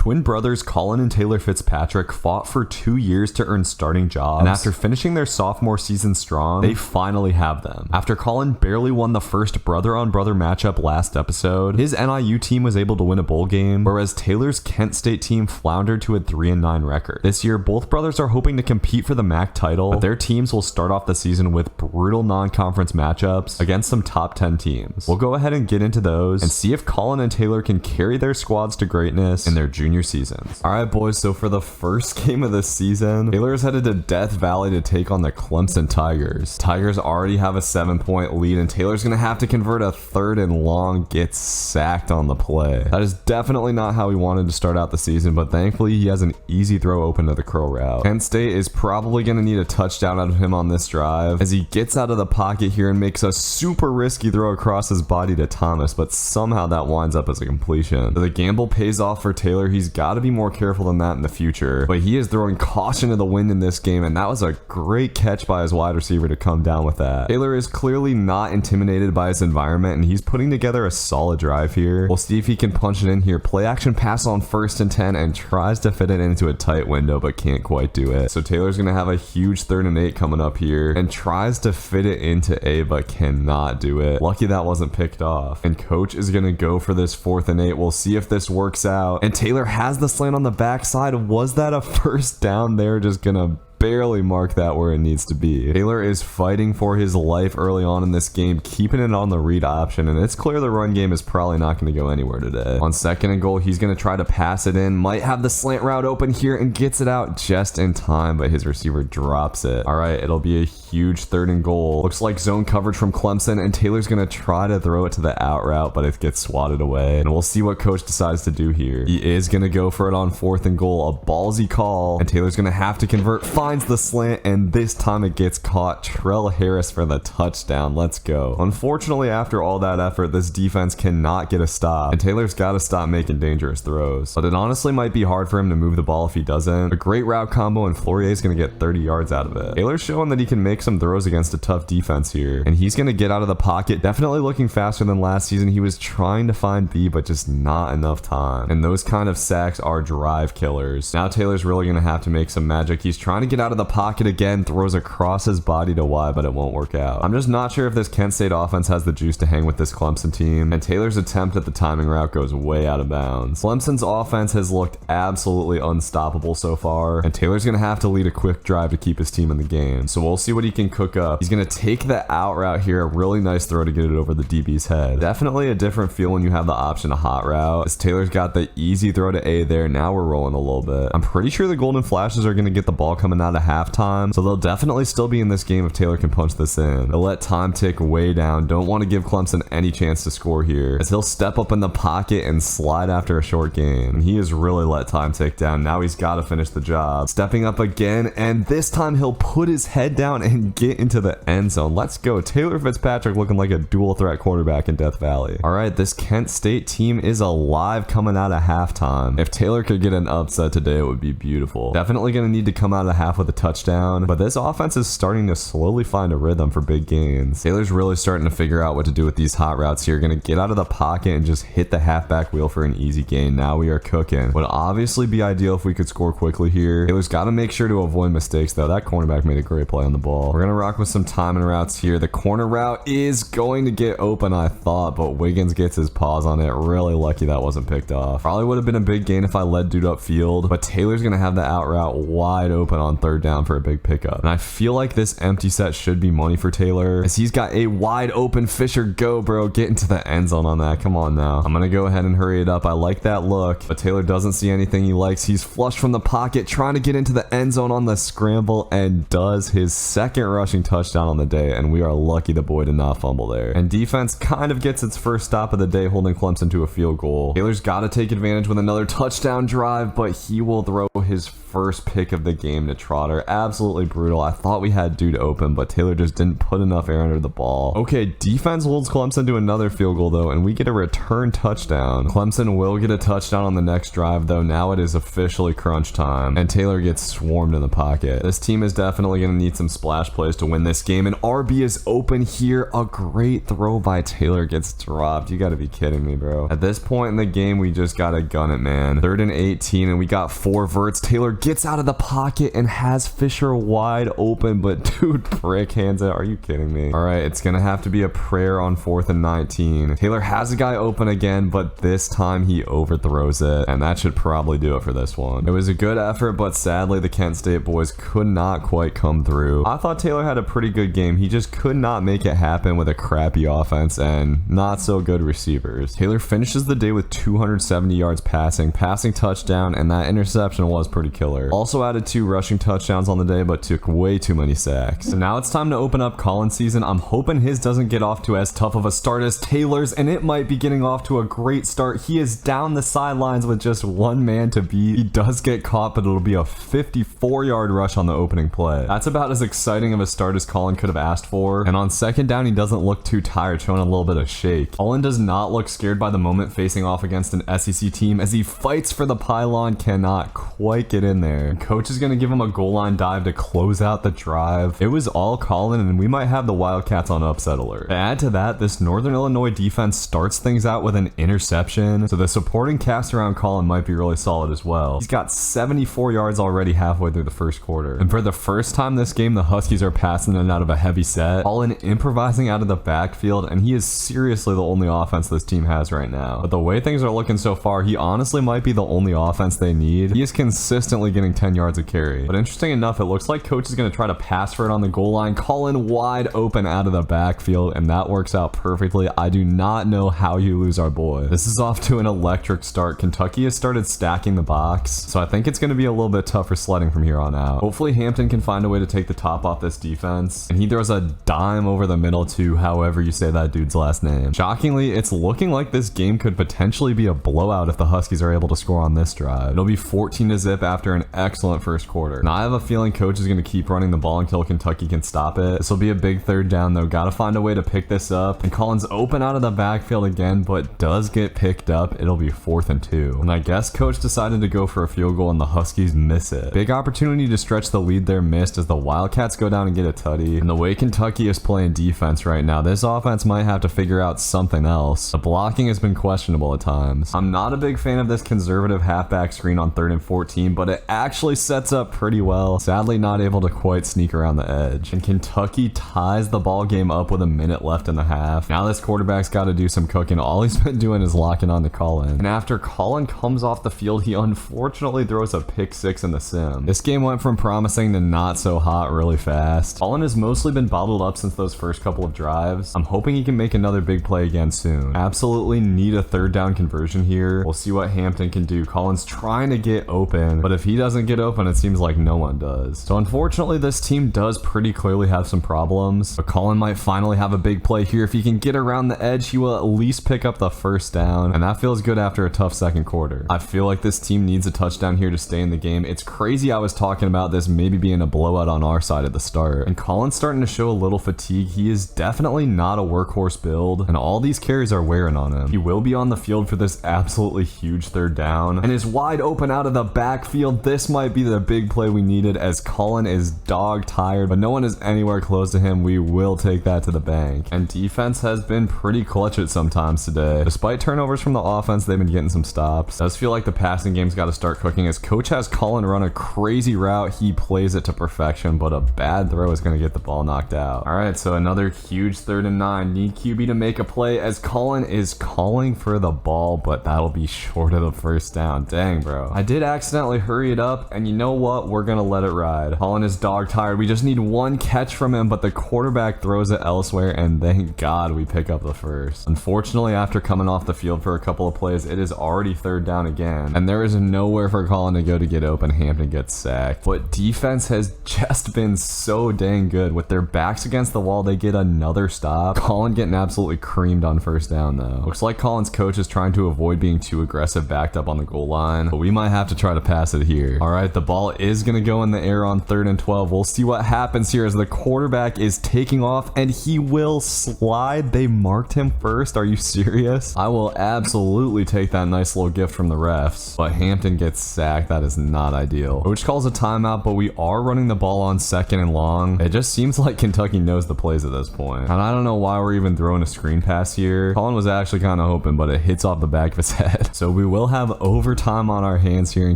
Twin brothers Colin and Taylor Fitzpatrick fought for 2 years to earn starting jobs, and after finishing their sophomore season strong, they finally have them. After Colin barely won the first brother-on-brother matchup last episode, his NIU team was able to win a bowl game, whereas Taylor's Kent State team floundered to a 3-9 record. This year, both brothers are hoping to compete for the MAC title, but their teams will start off the season with brutal non-conference matchups against some top 10 teams. We'll go ahead and get into those and see if Colin and Taylor can carry their squads to greatness in their junior seasons. Alright boys, so for the first game of this season, Taylor is headed to Death Valley to take on the Clemson Tigers. Tigers already have a 7-point lead, and Taylor's gonna have to convert a 3rd and long, get sacked on the play. That is definitely not how he wanted to start out the season, but thankfully he has an easy throw open to the curl route. Kent State is probably gonna need a touchdown out of him on this drive, as he gets out of the pocket here and makes a super risky throw across his body to Thomas, but somehow that winds up as a completion. So the gamble pays off for Taylor. He's got to be more careful than that in the future, but he is throwing caution to the wind in this game, and that was a great catch by his wide receiver to come down with that. Taylor is clearly not intimidated by his environment, and he's putting together a solid drive here. We'll see if he can punch it in here. Play action pass on 1st and 10, and tries to fit it into a tight window but can't quite do it. So Taylor's gonna have a huge 3rd and 8 coming up here, and tries to fit it into A but cannot do it. Lucky that wasn't picked off, and coach is gonna go for this 4th and 8. We'll see if this works out, and Taylor has the slant on the backside. Was that a first down there? Just gonna barely mark that where it needs to be. Taylor is fighting for his life early on in this game, keeping it on the read option, and it's clear the run game is probably not going to go anywhere today. On 2nd and goal, he's going to try to pass it in, might have the slant route open here and gets it out just in time, but his receiver drops it. All right, it'll be a huge 3rd and goal. Looks like zone coverage from Clemson, and Taylor's going to try to throw it to the out route, but it gets swatted away, and we'll see what coach decides to do here. He is going to go for it on 4th and goal, a ballsy call, and Taylor's going to have to convert. Finds the slant, and this time it gets caught. Trell Harris for the touchdown. Let's go. Unfortunately, after all that effort, this defense cannot get a stop, and Taylor's got to stop making dangerous throws. But it honestly might be hard for him to move the ball if he doesn't. A great route combo, and Fourier is going to get 30 yards out of it. Taylor's showing that he can make some throws against a tough defense here, and he's going to get out of the pocket. Definitely looking faster than last season. He was trying to find B, but just not enough time, and those kind of sacks are drive killers. Now Taylor's really going to have to make some magic. He's trying to get out of the pocket again, throws across his body to Y, but it won't work out. I'm just not sure if this Kent State offense has the juice to hang with this Clemson team, and Taylor's attempt at the timing route goes way out of bounds. Clemson's offense has looked absolutely unstoppable so far, and Taylor's going to have to lead a quick drive to keep his team in the game. So we'll see what he can cook up. He's going to take the out route here, a really nice throw to get it over the DB's head. Definitely a different feel when you have the option to hot route, as Taylor's got the easy throw to A there. Now we're rolling a little bit. I'm pretty sure the Golden Flashes are going to get the ball coming out of halftime, so they'll definitely still be in this game if Taylor can punch this in. They'll let time tick way down. Don't want to give Clemson any chance to score here, as he'll step up in the pocket and slide after a short gain. And he has really let time tick down. Now he's got to finish the job. Stepping up again, and this time he'll put his head down and get into the end zone. Let's go. Taylor Fitzpatrick looking like a dual threat quarterback in Death Valley. All right, this Kent State team is alive coming out of halftime. If Taylor could get an upset today, it would be beautiful. Definitely going to need to come out of half with a touchdown, but this offense is starting to slowly find a rhythm for big gains. Taylor's really starting to figure out what to do with these hot routes here. Going to get out of the pocket and just hit the halfback wheel for an easy gain. Now we are cooking. Would obviously be ideal if we could score quickly here. Taylor's got to make sure to avoid mistakes though. That cornerback made a great play on the ball. We're going to rock with some timing routes here. The corner route is going to get open, I thought, but Wiggins gets his paws on it. Really lucky that wasn't picked off. Probably would have been a big gain if I led dude upfield, but Taylor's going to have the out route wide open on 3rd down for a big pickup. And I feel like this empty set should be money for Taylor, as he's got a wide open Fisher. Go, bro. Get into the end zone on that. Come on now. I'm going to go ahead and hurry it up. I like that look, but Taylor doesn't see anything he likes. He's flushed from the pocket, trying to get into the end zone on the scramble, and does his 2nd rushing touchdown on the day, and we are lucky the boy did not fumble there. And defense kind of gets its first stop of the day, holding Clemson to a field goal. Taylor's got to take advantage with another touchdown drive, but he will throw his first pick of the game to Trotter. Absolutely brutal. I thought we had dude open, but Taylor just didn't put enough air under the ball. Okay, defense holds Clemson to another field goal though, and we get a return touchdown. Clemson will get a touchdown on the next drive though. Now it is officially crunch time, and Taylor gets swarmed in the pocket. This team is definitely going to need some splash clutch plays to win this game, and RB is open here. A great throw by Taylor gets dropped. You gotta be kidding me, bro. At this point in the game, we just gotta gun it, man. 3rd and 18, and we got 4 verts. Taylor gets out of the pocket and has Fisher wide open, but dude, brick hands it. Are you kidding me? All right, it's gonna have to be a prayer on 4th and 19. Taylor has a guy open again, but this time he overthrows it, and that should probably do it for this one. It was a good effort, but sadly the Kent State boys could not quite come through. I thought Taylor had a pretty good game. He just could not make it happen with a crappy offense and not so good receivers. Taylor finishes the day with 270 yards passing touchdown, and that interception was pretty killer. Also added 2 rushing touchdowns on the day, but took way too many sacks. So now it's time to open up Colin's season. I'm hoping his doesn't get off to as tough of a start as Taylor's, and it might be getting off to a great start. He is down the sidelines with just 1 man to beat. He does get caught, but it'll be a 54-yard rush on the opening play. That's about as exciting of a start as Colin could have asked for, and on 2nd down, he doesn't look too tired, showing a little bit of shake. Colin does not look scared by the moment facing off against an SEC team as he fights for the pylon, cannot quite get in there. And coach is going to give him a goal line dive to close out the drive. It was all Colin, and we might have the Wildcats on upset alert. To add to that, this Northern Illinois defense starts things out with an interception, so the supporting cast around Colin might be really solid as well. He's got 74 yards already halfway through the first quarter. And for the first time this game, the Huskies are passing in and out of a heavy set. Colin improvising out of the backfield, and he is seriously the only offense this team has right now. But the way things are looking so far, he honestly might be the only offense they need. He is consistently getting 10 yards a carry. But interesting enough, it looks like coach is going to try to pass for it on the goal line. Colin wide open out of the backfield, and that works out perfectly. I do not know how you lose our boy. This is off to an electric start. Kentucky has started stacking the box, so I think it's going to be a little bit tougher sledding from here on out. Hopefully Hampton can find a way to take the top off this defense, and he throws a dime over the middle to however you say that dude's last name. Shockingly, it's looking like this game could potentially be a blowout if the Huskies are able to score on this drive. It'll be 14-0 after an excellent first quarter. Now I have a feeling coach is going to keep running the ball until Kentucky can stop it. This will be a big 3rd down though. Gotta find a way to pick this up, and Colin's open out of the backfield again, but does get picked up. It'll be 4th and 2. And I guess coach decided to go for a field goal and the Huskies miss it. Big opportunity to stretch the lead there missed as the Wildcats go down and get a tutty. And the way Kentucky is playing defense right now, this offense might have to figure out something else. The blocking has been questionable at times. I'm not a big fan of this conservative halfback screen on 3rd and 14, but it actually sets up pretty well. Sadly not able to quite sneak around the edge. And Kentucky ties the ball game up with a minute left in the half. Now this quarterback's got to do some cooking. All he's been doing is locking on to Colin. And after Colin comes off the field, he unfortunately throws a pick 6 in the sim. This game went from promising to not so hot really fast. Colin has mostly been bottled up since those first couple of drives. I'm hoping he can make another big play again soon. Absolutely need a 3rd down conversion here. We'll see what Hampton can do. Colin's trying to get open, but if he doesn't get open, it seems like no one does. So unfortunately, this team does pretty clearly have some problems, but Colin might finally have a big play here. If he can get around the edge, he will at least pick up the 1st down, and that feels good after a tough second quarter. I feel like this team needs a touchdown here to stay in the game. It's crazy I was talking about this maybe being a blowout on our side at the start, and Colin's starting to show a little fatigue. He is definitely not a workhorse build, and all these carries are wearing on him. He will be on the field for this absolutely huge 3rd down, and is wide open out of the backfield. This might be the big play we needed as Colin is dog tired, but no one is anywhere close to him. We will take that to the bank. And defense has been pretty clutch at sometimes today. Despite turnovers from the offense, they've been getting some stops. It does feel like the passing game's got to start cooking as coach has Colin run a crazy route. He plays it to perfection, but a bad throw is going to get the ball knocked out. All right, so another huge 3rd and 9. Need QB to make a play as Colin is calling for the ball, but that'll be short of the 1st down. Dang, bro. I did accidentally hurry it up, and you know what? We're going to let it ride. Colin is dog tired. We just need 1 catch from him, but the quarterback throws it elsewhere, and thank God we pick up the 1st. Unfortunately, after coming off the field for a couple of plays, it is already 3rd down again, and there is nowhere for Colin to go to get open. Hampton gets sacked. But defense has just been so dang good. With their backs against the wall, they get another stop. Colin getting absolutely creamed on 1st down though. Looks like Colin's coach is trying to avoid being too aggressive backed up on the goal line, but we might have to try to pass it here. All right, the ball is going to go in the air on 3rd and 12. We'll see what happens here as the quarterback is taking off, and he will slide. They marked him 1st. Are you serious? I will absolutely take that nice little gift from the refs, but Hampton gets sacked. That is not ideal. Coach calls a timeout, but we are running the ball on 2nd and and long. It just seems like Kentucky knows the plays at this point. And I don't know why we're even throwing a screen pass here. Colin was actually kind of hoping, but it hits off the back of his head. So we will have overtime on our hands here in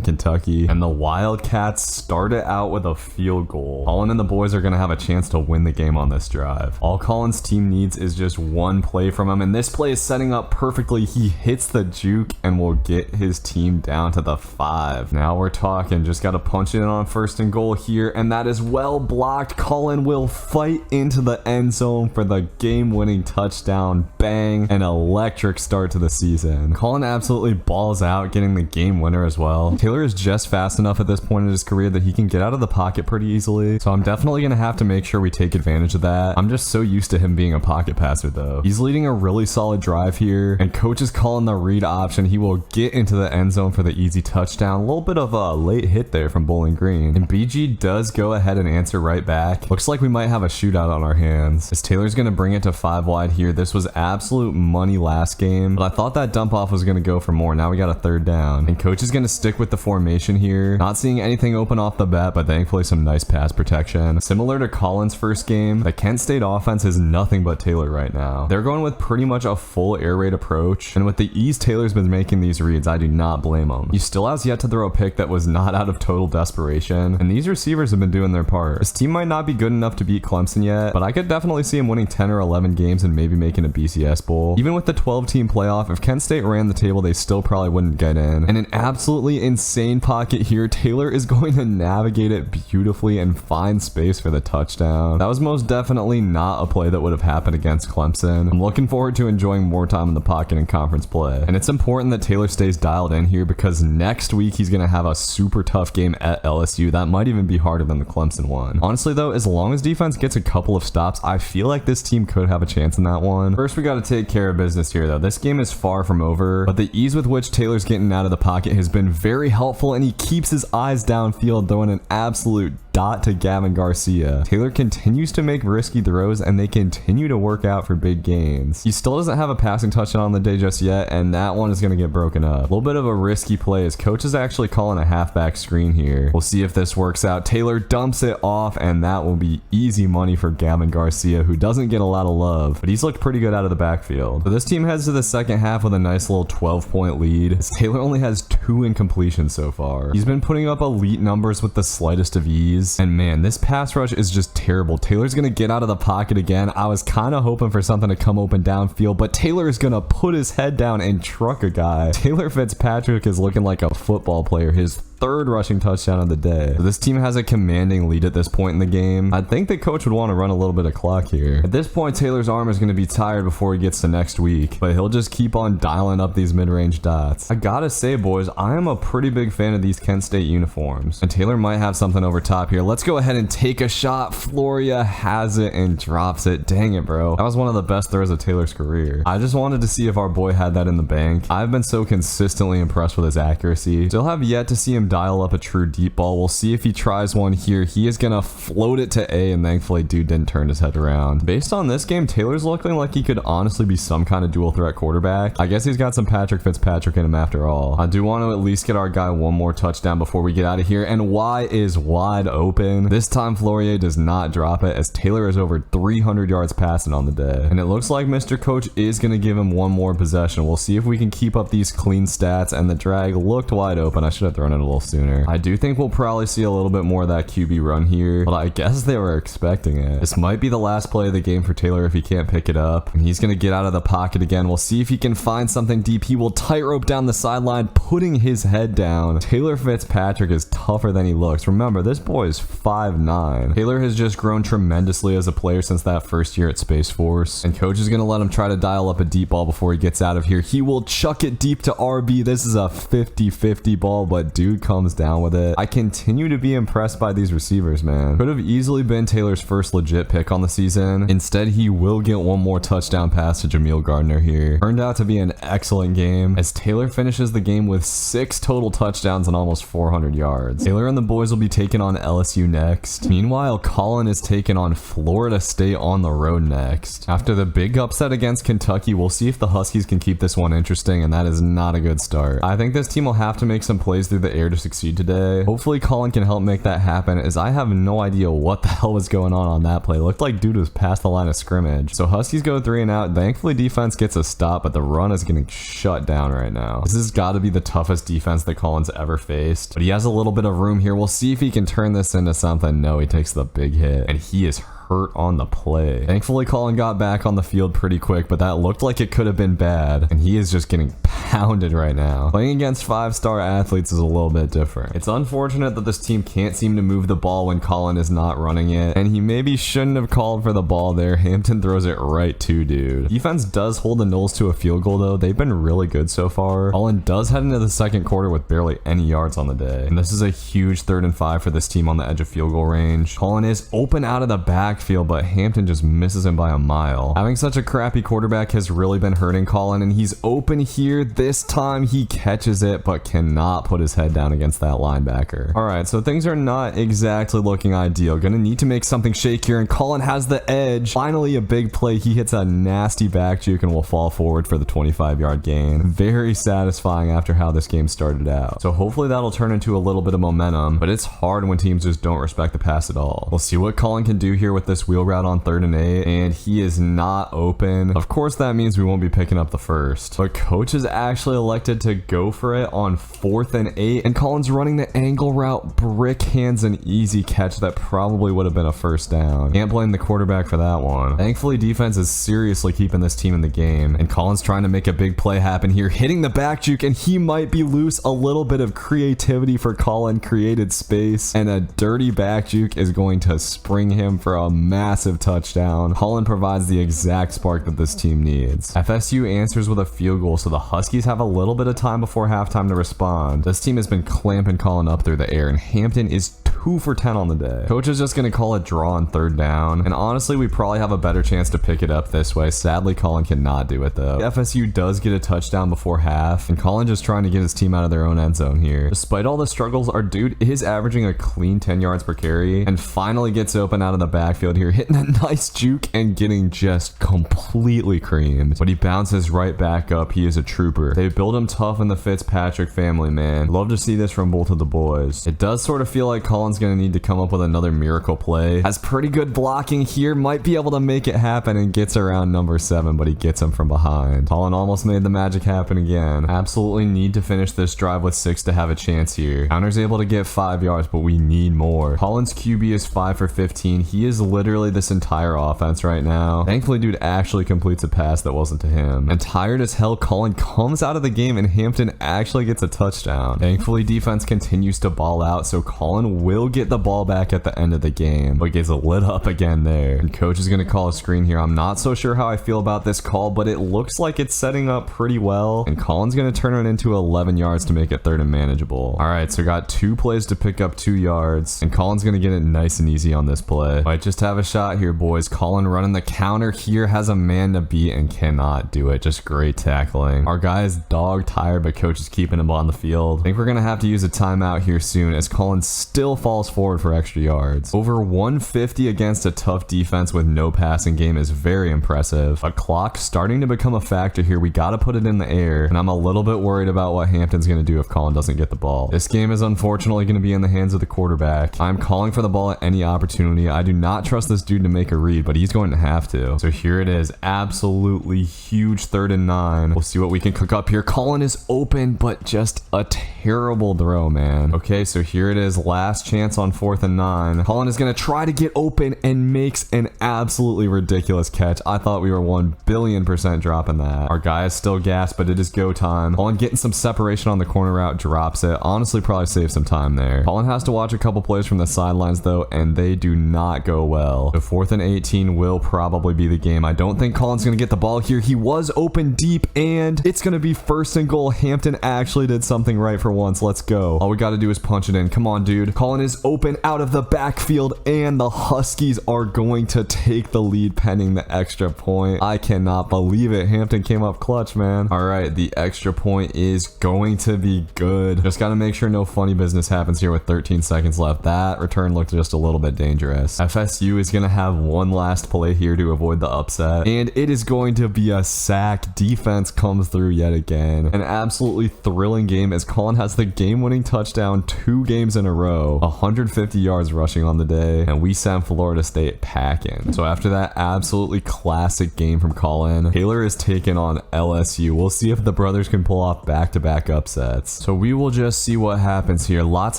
Kentucky. And the Wildcats started out with a field goal. Colin and the boys are going to have a chance to win the game on this drive. All Colin's team needs is just one play from him. And this play is setting up perfectly. He hits the juke and will get his team down to the 5. Now we're talking. Just got to punch it in on 1st and goal here. And that is well blocked. Colin will fight into the end zone for the game-winning touchdown. Bang. An electric start to the season. Colin absolutely balls out, getting the game winner as well. Taylor is just fast enough at this point in his career that he can get out of the pocket pretty easily. So I'm definitely going to have to make sure we take advantage of that. I'm just so used to him being a pocket passer though. He's leading a really solid drive here, and coach is calling the read option. He will get into the end zone for the easy touchdown. A little bit of a late hit there from Bowling Green, and BG does go ahead and answer right back. Looks like we might have a shootout on our hands, as Taylor's going to bring it to 5 wide here. This was absolute money last game, but I thought that dump off was going to go for more. Now we got a 3rd down, and coach is going to stick with the formation here. Not seeing anything open off the bat, but thankfully some nice pass protection. Similar to Colin's first game, the Kent State offense is nothing but Taylor right now. They're going with pretty much a full air raid approach, and with the ease Taylor's been making these reads, I do not blame him. He still has yet to throw a pick that was not out of total desperation, and these receivers have been doing their part. His team might not be good enough to beat Clemson yet, but I could definitely see him winning 10 or 11 games and maybe making a BCS bowl. Even with the 12-team playoff, if Kent State ran the table, they still probably wouldn't get in. And an absolutely insane pocket here. Taylor is going to navigate it beautifully and find space for the touchdown. That was most definitely not a play that would have happened against Clemson. I'm looking forward to enjoying more time in the pocket in conference play. And it's important that Taylor stays dialed in here, because next week he's going to have a super tough game at LSU. That might even be harder than the Clemson one. Honestly though, as long as defense gets a couple of stops, I feel like this team could have a chance in that one. First, we got to take care of business here though. This game is far from over, but the ease with which Taylor's getting out of the pocket has been very helpful, and he keeps his eyes downfield, throwing an absolute dot to Gavin Garcia. Taylor continues to make risky throws, and they continue to work out for big gains. He still doesn't have a passing touchdown on the day just yet, and that one is going to get broken up. A little bit of a risky play, as coach is actually calling a halfback screen here. We'll see if this works out. Taylor dumps it off, and that will be easy money for Gavin Garcia, who doesn't get a lot of love, but he's looked pretty good out of the backfield. So this team heads to the second half with a nice little 12-point lead, as Taylor only has 2 incompletions so far. He's been putting up elite numbers with the slightest of ease. And man, this pass rush is just terrible. Taylor's going to get out of the pocket again. I was kind of hoping for something to come open downfield, but Taylor is going to put his head down and truck a guy. Taylor Fitzpatrick is looking like a football player. His 3rd rushing touchdown of the day. So this team has a commanding lead at this point in the game. I think the coach would want to run a little bit of clock here. At this point, Taylor's arm is going to be tired before he gets to next week, but he'll just keep on dialing up these mid-range dots. I gotta say, boys, I am a pretty big fan of these Kent State uniforms, and Taylor might have something over top here. Let's go ahead and take a shot. Floria has it and drops it. Dang it, bro. That was one of the best throws of Taylor's career. I just wanted to see if our boy had that in the bank. I've been so consistently impressed with his accuracy. Still have yet to see him dial up a true deep ball. We'll see if he tries one here. He is gonna float it to A, and thankfully dude didn't turn his head around. Based on this game, Taylor's looking like he could honestly be some kind of dual threat quarterback. I guess he's got some Patrick Fitzpatrick in him after all. I do want to at least get our guy one more touchdown before we get out of here, and Y is wide open. This time Flourier does not drop it, as Taylor is over 300 yards passing on the day, and it looks like Mr. Coach is gonna give him one more possession. We'll see if we can keep up these clean stats, and the drag looked wide open. I should have thrown it a little sooner. I do think we'll probably see a little bit more of that QB run here, but I guess they were expecting it. This might be the last play of the game for Taylor if he can't pick it up, and he's going to get out of the pocket again. We'll see if he can find something deep. He will tightrope down the sideline, putting his head down. Taylor Fitzpatrick is tougher than he looks. Remember, this boy is 5'9". Taylor has just grown tremendously as a player since that first year at Space Force, and coach is going to let him try to dial up a deep ball before he gets out of here. He will chuck it deep to RB. This is a 50-50 ball, but dude comes down with it. I continue to be impressed by these receivers, man. Could have easily been Taylor's first legit pick on the season. Instead, he will get one more touchdown pass to Jameel Gardner here. Turned out to be an excellent game, as Taylor finishes the game with 6 total touchdowns and almost 400 yards. Taylor and the boys will be taking on LSU next. Meanwhile, Colin is taking on Florida State on the road next. After the big upset against Kentucky, we'll see if the Huskies can keep this one interesting, and that is not a good start. I think this team will have to make some plays through the air to to succeed today. Hopefully Colin can help make that happen, as I have no idea what the hell was going on that play. It looked like dude was past the line of scrimmage. So Huskies go 3 and out. Thankfully defense gets a stop, but the run is getting shut down right now. This has got to be the toughest defense that Colin's ever faced, but he has a little bit of room here. We'll see if he can turn this into something. No, he takes the big hit, and he is hurt on the play. Thankfully Colin got back on the field pretty quick, but that looked like it could have been bad, and he is just getting pounded right now. Playing against 5-star athletes is a little bit different. It's unfortunate that this team can't seem to move the ball when Colin is not running it, and he maybe shouldn't have called for the ball there. Hampton throws it right to dude. Defense does hold the Noles to a field goal though. They've been really good so far. Colin does head into the second quarter with barely any yards on the day, and this is a huge 3rd and 5 for this team on the edge of field goal range. Colin is open out of the backfield, but Hampton just misses him by a mile. Having such a crappy quarterback has really been hurting Colin, and he's open here. This time he catches it, but cannot put his head down against that linebacker. All right, so things are not exactly looking ideal. Gonna need to make something shake here, and Colin has the edge. Finally a big play. He hits a nasty back juke and will fall forward for the 25-yard gain. Very satisfying after how this game started out. So hopefully that'll turn into a little bit of momentum, but it's hard when teams just don't respect the pass at all. We'll see what Colin can do here with this wheel route on 3rd and 8, and he is not open. Of course that means we won't be picking up the first, but coach has actually elected to go for it on 4th and 8, and Colin's running the angle route. Brick hands an easy catch that probably would have been a first down. Can't blame the quarterback for that one. Thankfully defense is seriously keeping this team in the game, and Colin's trying to make a big play happen here, hitting the back juke, and he might be loose. A little bit of creativity for Colin created space, and a dirty back juke is going to spring him for a massive touchdown. Colin provides the exact spark that this team needs. FSU answers with a field goal, so the Huskies have a little bit of time before halftime to respond. This team has been clamping Colin up through the air, and Hampton is 2 for 10 on the day. Coach is just going to call a draw on 3rd down, and honestly we probably have a better chance to pick it up this way. Sadly Colin cannot do it though. FSU does get a touchdown before half, and Colin just trying to get his team out of their own end zone here. Despite all the struggles, our dude is averaging a clean 10 yards per carry, and finally gets open out of the backfield here, hitting a nice juke and getting just completely creamed, but he bounces right back up. He is a trooper. They build him tough in the Fitzpatrick family, man. Love to see this from both of the boys. It does sort of feel like Colin's gonna need to come up with another miracle play. Has pretty good blocking here, might be able to make it happen, and gets around number 7, but he gets him from behind. Colin almost made the magic happen again. Absolutely need to finish this drive with 6 to have a chance here. Counter's able to get 5 yards, but we need more. Colin's QB is 5 for 15. He is literally this entire offense right now. Thankfully dude actually completes a pass that wasn't to him. And tired as hell, Colin comes out of the game, and Hampton actually gets a touchdown. Thankfully defense continues to ball out, so Colin will get the ball back at the end of the game, but gets lit up again there. And coach is going to call a screen here. I'm not so sure how I feel about this call, but it looks like it's setting up pretty well, and Colin's going to turn it into 11 yards to make it 3rd and manageable. All right, so got 2 plays to pick up 2 yards, and Colin's going to get it nice and easy on this play. Might just have a shot here, boys. Colin running the counter here, has a man to beat and cannot do it. Just great tackling. Our guy is dog tired, but coach is keeping him on the field. I think we're going to have to use a timeout here soon, as Colin still falls forward for extra yards. Over 150 against a tough defense with no passing game is very impressive. A clock starting to become a factor here. We got to put it in the air, and I'm a little bit worried about what Hampton's going to do if Colin doesn't get the ball. This game is unfortunately going to be in the hands of the quarterback. I'm calling for the ball at any opportunity. I do not trust this dude to make a read, but he's going to have to. So here it is. Absolutely huge 3rd and 9. We'll see what we can cook up here. Colin is open, but just a terrible throw, man. Okay, so here it is. Last chance on 4th and 9. Colin is going to try to get open and makes an absolutely ridiculous catch. I thought we were 1,000,000,000% dropping that. Our guy is still gassed, but it is go time. Colin getting some separation on the corner route, drops it. Honestly, probably saved some time there. Colin has to watch a couple plays from the sidelines though, and they do not go well. So 4th and 18 will probably be the game. I don't think Colin's going to get the ball here. He was open deep, and it's going to be 1st and goal. Hampton actually did something right for once. Let's go. All we got to do is punch it in. Come on, dude. Colin is open out of the backfield, and the Huskies are going to take the lead pending the extra point. I cannot believe it. Hampton came up clutch, man. All right, the extra point is going to be good. Just got to make sure no funny business happens here with 13 seconds left. That return looked just a little bit dangerous. FSU is going to have one last play here to avoid the upset, and it is going to be a sack. Defense comes through yet again. An absolutely thrilling game as Colin has the game-winning touchdown 2 games in a row, 150 yards rushing on the day, and we sent Florida State packing. So after that absolutely classic game from Colin, Taylor is taking on LSU. We'll see if the brothers can pull off back-to-back upsets. So we will just see what happens here. Lots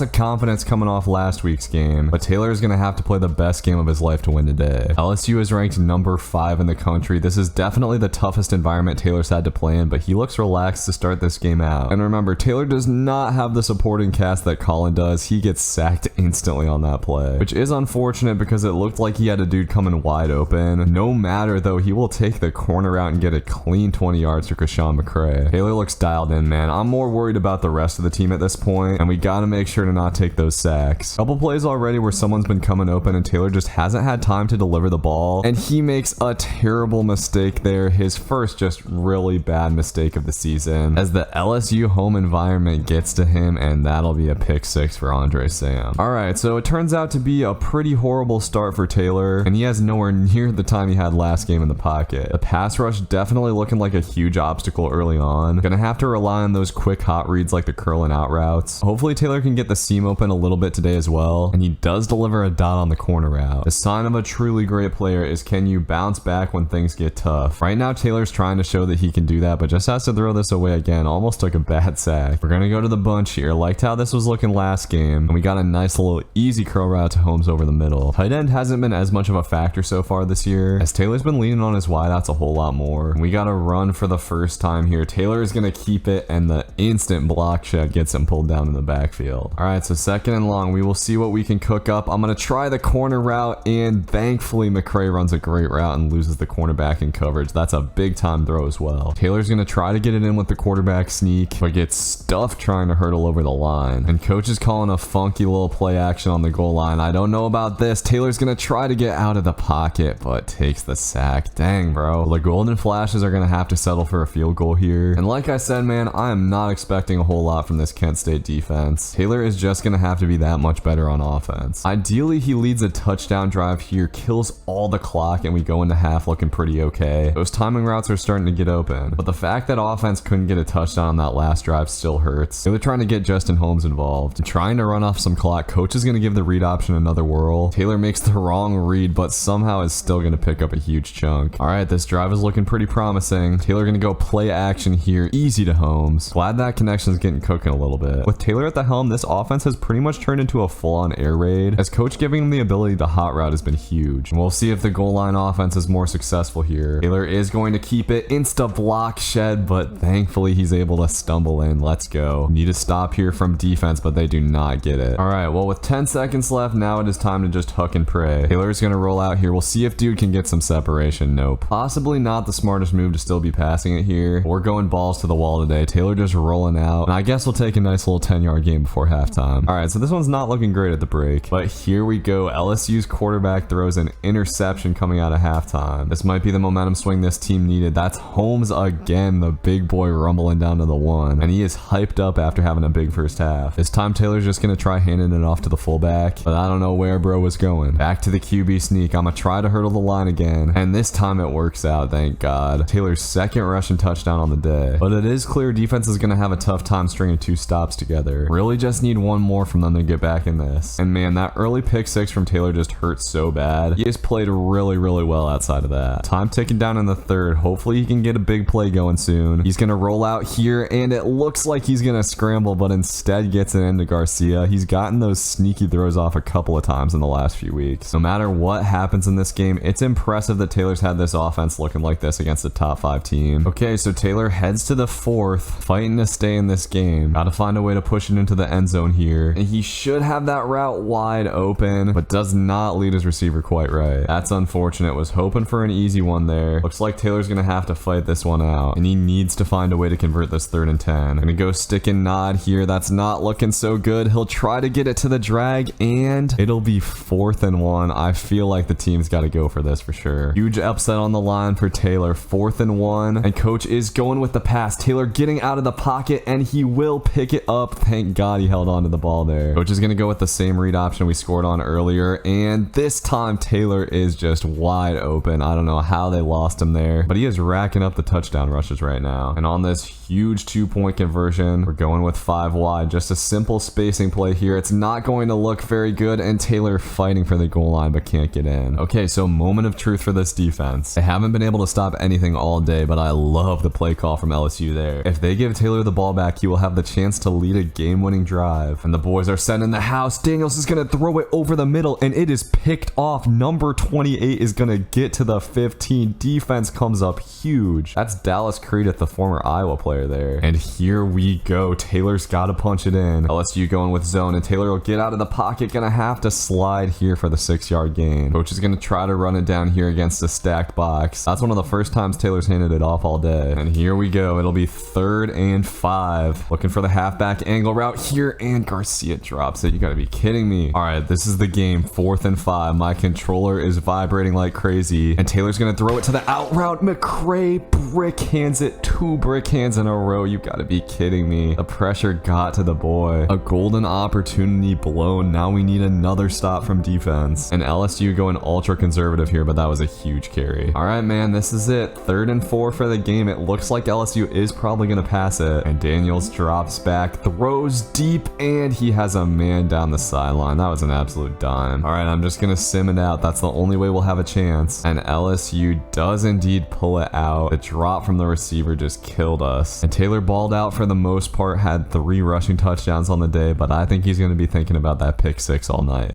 of confidence coming off last week's game, but Taylor is going to have to play the best game of his life to win today. LSU is ranked number 5 in the country. This is definitely the toughest environment Taylor's had to play in, but he looks relaxed to start this game out. And remember, Taylor does not have the supporting cast that Colin does. He gets sacked instantly on that play, which is unfortunate because it looked like he had a dude coming wide open. No matter though, he will take the corner out and get a clean 20 yards for Kashawn McCray. Taylor looks dialed in, man. I'm more worried about the rest of the team at this point, and we got to make sure to not take those sacks. Couple plays already where someone's been coming open and Taylor just hasn't had time to deliver the ball, and he makes a terrible mistake there. His first just really bad mistake of the season as the LSU home environment gets to him, and that'll be a pick 6 for Andre Sam. All right, so it turns out to be a pretty horrible start for Taylor, and he has nowhere near the time he had last game in the pocket. The pass rush definitely looking like a huge obstacle early on. Gonna have to rely on those quick hot reads like the curl and out routes. Hopefully Taylor can get the seam open a little bit today as well, and he does deliver a dot on the corner route. The sign of a truly great player is, can you bounce back when things get tough? Right now Taylor's trying to show that he can do that, but just has to throw this away again. Almost took a bad sack. We're gonna go to the bunch here. Liked how this was looking last game, and we got a nice little easy curl route to Holmes over the middle. Tight end hasn't been as much of a factor so far this year, as Taylor's been leaning on his wideouts a whole lot more. We got a run for the first time here. Taylor is gonna keep it, and the instant block shed gets him pulled down in the backfield. All right, so 2nd and long. We will see what we can cook up. I'm gonna try the corner route, and thankfully McCray runs a great route and loses the cornerback in coverage. That's a big time throw as well. Taylor's gonna try to get it in with the quarterback sneak, but gets stuffed trying to hurdle over the line. And coach is calling a funky little play action on the goal line. I don't know about this. Taylor's gonna try to get out of the pocket, but takes the sack. Dang, bro. The Golden Flashes are gonna have to settle for a field goal here. And like I said, man, I am not expecting a whole lot from this Kent State defense. Taylor is just gonna have to be that much better on offense. Ideally, he leads a touchdown drive here, kills all the clock, and we go into half looking pretty okay. Those timing routes are starting to get open, but the fact that offense couldn't get a touchdown on that last drive still hurts. They're trying to get Justin Holmes involved and trying to run off some clock. Coach is gonna give the read option another whirl. Taylor makes the wrong read, but somehow is still gonna pick up a huge chunk. All right, this drive is looking pretty promising. Taylor gonna go play action here, easy to Holmes. Glad that connection is getting cooking a little bit. With Taylor at the helm, this offense has pretty much turned into a full-on air raid, as coach giving him the ability to hot route has been huge. And we'll see if the goal line offense is more successful here. Taylor is going to keep it, insta block shed, but thankfully he's able to stumble in. Let's go. Need a stop here from defense, but they do not get it. All right, well, with 10 seconds left, now it is time to just hook and pray. Taylor's gonna roll out here. We'll see if dude can get some separation. Nope. Possibly not the smartest move to still be passing it here. We're going balls to the wall today. Taylor just rolling out, and I guess we'll take a nice little 10-yard game before halftime. All right, so this one's not looking great at the break, but here we go. LSU's quarterback throws an interception coming out of halftime. This might be the momentum swing this team needed. That's Holmes again, the big boy rumbling down to the 1, and he is hyped up after having a big first half. This time Taylor's just gonna try handing it off to the fullback, but I don't know where bro was going. Back to the QB sneak. I'm gonna try to hurdle the line again, and this time it works out, thank God. Taylor's 2nd rushing touchdown on the day, but it is clear defense is gonna have a tough time stringing 2 stops together. Really just need one more from them to get back in this. And man, that early pick 6 from Taylor just hurts so bad. He has played really well outside of that. Time ticking down in the 3rd. Hopefully he can get a big play going soon. He's gonna roll out here, and it looks like he's gonna scramble, but instead gets it into Garcia. He's gotten those sneaky throws off a couple of times in the last few weeks. No matter what happens in this game, it's impressive that Taylor's had this offense looking like this against a top 5 team. Okay, so Taylor heads to the 4th, fighting to stay in this game. Gotta find a way to push it into the end zone here, and he should have that route wide open, but does not lead his receiver quite right. That's unfortunate. Was hoping for an easy one there. Looks like Taylor's gonna have to fight this one out, and he needs to find a way to convert this 3rd and 10. Gonna go stick and nod here. That's not looking so good. He'll try to get a to the drag, and it'll be 4th and 1. I feel like the team's got to go for this for sure. Huge upset on the line for Taylor. 4th and 1, and coach is going with the pass. Taylor getting out of the pocket, and he will pick it up. Thank God he held on to the ball there. Coach is going to go with the same read option we scored on earlier, and this time Taylor is just wide open. I don't know how they lost him there, but he is racking up the touchdown rushes right now. And on this huge 2-point conversion, we're going with 5 wide. Just a simple spacing play here. It's not going to look very good, and Taylor fighting for the goal line but can't get in. Okay, so moment of truth for this defense. They haven't been able to stop anything all day, but I love the play call from LSU there. If they give Taylor the ball back, he will have the chance to lead a game-winning drive. And the boys are set in the house. Daniels is going to throw it over the middle, and it is picked off. Number 28 is going to get to the 15. Defense comes up huge. That's Dallas Creedith, the former Iowa player there. And here we go. Taylor's got to punch it in. LSU going with zone, and Taylor will get out of the pocket. Gonna have to slide here for the 6-yard gain. Coach is going to try to run it down here against a stacked box. That's one of the first times Taylor's handed it off all day. And here we go. It'll be 3rd and 5. Looking for the halfback angle route here, and Garcia drops it. You gotta be kidding me. All right, this is the game. 4th and 5. My controller is vibrating like crazy, and Taylor's gonna throw it to the out route. McCray brick hands it. 2 brick hands in a row. You gotta be kidding me. The pressure got to the boy. A golden opportunity blown. Now we need another stop from defense. And LSU going ultra conservative here, but that was a huge carry. All right, man, this is it. 3rd and 4 for the game. It looks like LSU is probably gonna pass it. And Daniels drops back, throws deep, and he has a man down the sideline. That was an absolute dime. All right, I'm just gonna sim it out. That's the only way we'll have a chance. And LSU does indeed pull it out. The drop from the receiver just killed us. And Taylor balled out for the most part, had 3 rushing touchdowns on the day, but I think he's gonna be thinking about that pick 6 all night.